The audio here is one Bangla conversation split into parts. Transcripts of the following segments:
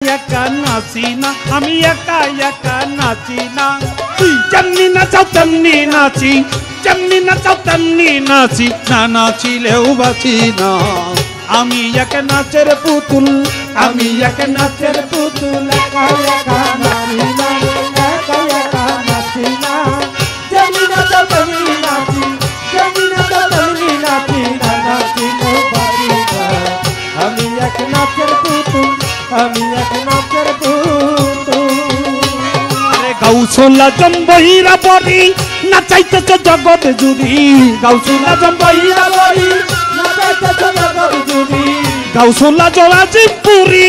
একা নাচি না আমি একা একা নাচি না যেমনি নাচাও তেমনি নাচি যেমনি নাচাও তেমনি নাচি না নাচিলেও বাঁচি না আমি এক নাচের পুতুল আমি এক নাচের পুতুল একা একা নাচি না একা একা নাচি না যেমনি নাচাও তেমনি নাচি যেমনি নাচাও তেমনি নাচি না নাচিলেও বাঁচি না আমি এক নাচের পুতুল আমি এক নাচের পুতুল আরে গাউছলা জম্বইরা বরি নাচাইতেছ জগৎ জুড়ি গাউছলা জম্বইরা বরি নাচাইতেছ জগৎ জুড়ি গাউছলা জলাজিপুরি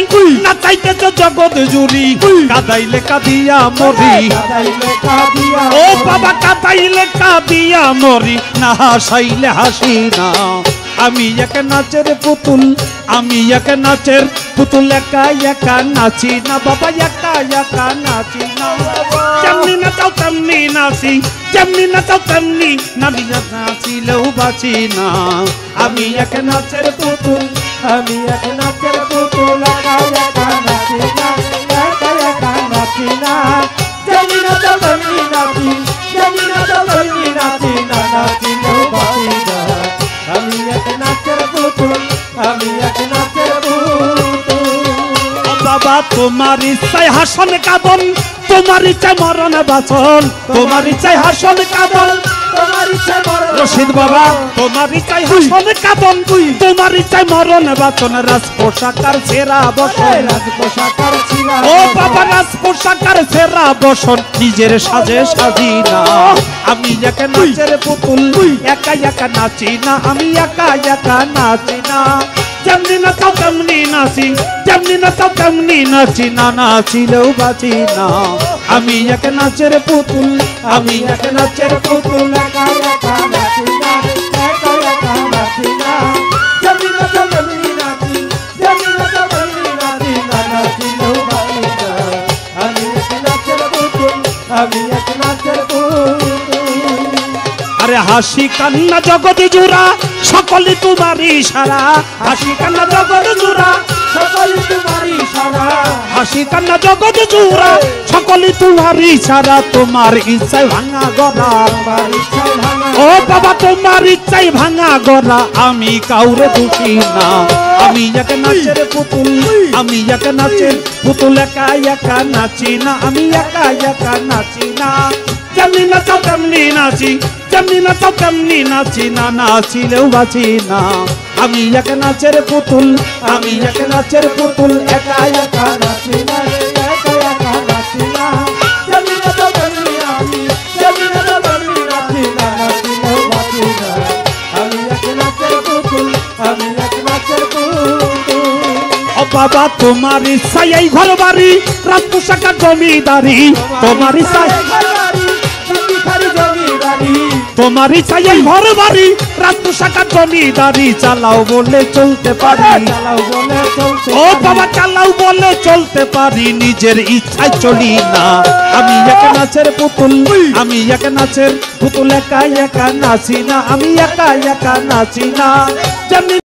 নাচাইতেছ জগৎ জুড়ি কাদাইলে কাদিয়া মরি কাদাইলে কাদিয়া ও বাবা কাদাইলে কাদিয়া মরি না হাসাইলে হাসি না আমি এক নাচের পুতুল আমি এক নাচের পুতুল একা একা নাচি না বাবা একা একা নাচি না যেমনি নাচাও তেমনি নাচি যেমনি নাচাও তেমনি নাচিলেও বাঁচি না আমি এক নাচের পুতুল আমি এক নাচের পুতুল একা একা নাচি না একা একা নাচি না যেমনি নাচাও তেমনি নাচি যেমনি নাচাও তেমনি নাচি না নাচিলেও বাঁচি না আমি এক নাচের পুতুল আমি এক নাচের পুতুল বাবা তোমার ইচ্ছায় হাসন কাঁদন তোমার ইচ্ছায় মরণ বাঁচন তোমার ইচ্ছায় হাসন কাঁদন তোমার ইচ্ছায় মরণ রশিদ বাবা তোমার ইচ্ছায় হাসন কাঁদন তোমার ইচ্ছায় মরণ বাঁচন রাজ পোশাকার সেরা বসন রাজ পোশাকার ছিলা ও বাবা রাজ পোশাকার সেরা বসন নিজের সাজে সাজি না আমি এক নাচের পুতুল একা একা নাচি না আমি একা একা নাচি না যেমনি নাচাও তেমনি নাচি যেমনি নাচাও তেমনি নাচি না নাচিলেও বাঁচি না আমি এক নাচের পুতুল আমি এক নাচের পুতুল একা একা নাচি না একা একা নাচি না যেমনি নাচাও তেমনি নাচি যেমনি নাচাও তেমনি নাচি না নাচিলেও বাঁচি না আমি এক নাচের পুতুল আমি এক নাচের পুতুল আরে হাসি কান্না জগৎ জুড়া সকলে তোমার ইশারা হাসি কান্না জগৎ জুড়া সকলে তোমার ইশারা হাসি কান্না জগৎ জুড়া সকলে তোমার ইশারা তোমার ইচ্ছায় ভাঙা গড়া তোমার ইচ্ছায় ভাঙা ও বাবা তোমার ইচ্ছায় ভাঙা গড়া আমি কাউরে দোষী না আমি এক নাচের পুতুল আমি এক নাচের পুতুল একা একা নাচি না আমি একা একা নাচি না যেমনি নাচাও তেমনি নাচি যেমনি নাচাও তেমনি নাচি না নাচিলেও বাঁচি না আমি এক নাচের পুতুল আমি এক নাচের পুতুল একা একা নাচি না একা একা নাচি না যেমনি নাচাও তেমনি নাচি যেমনি নাচাও তেমনি নাচি না নাচিলেও বাঁচি না আমি এক নাচের পুতুল আমি এক নাচের পুতুল ও বাবা তোমার ইচ্ছায় এই ঘর বাড়ি রাজ পোশাকার জমিদারি তোমার ইচ্ছায় তোমার ইচ্ছায় ঘর বাড়ি রাজ পোশাকার জমিদারি চালাও বলে চলতে পারি চালাও বলে চলতে ও বাবা চালাও বলে চলতে পারি নিজের ইচ্ছায় চলি না আমি এক নাচের পুতুল আমি এক নাচের পুতুল একা একা নাচি না আমি একা একা নাচি না যেমনি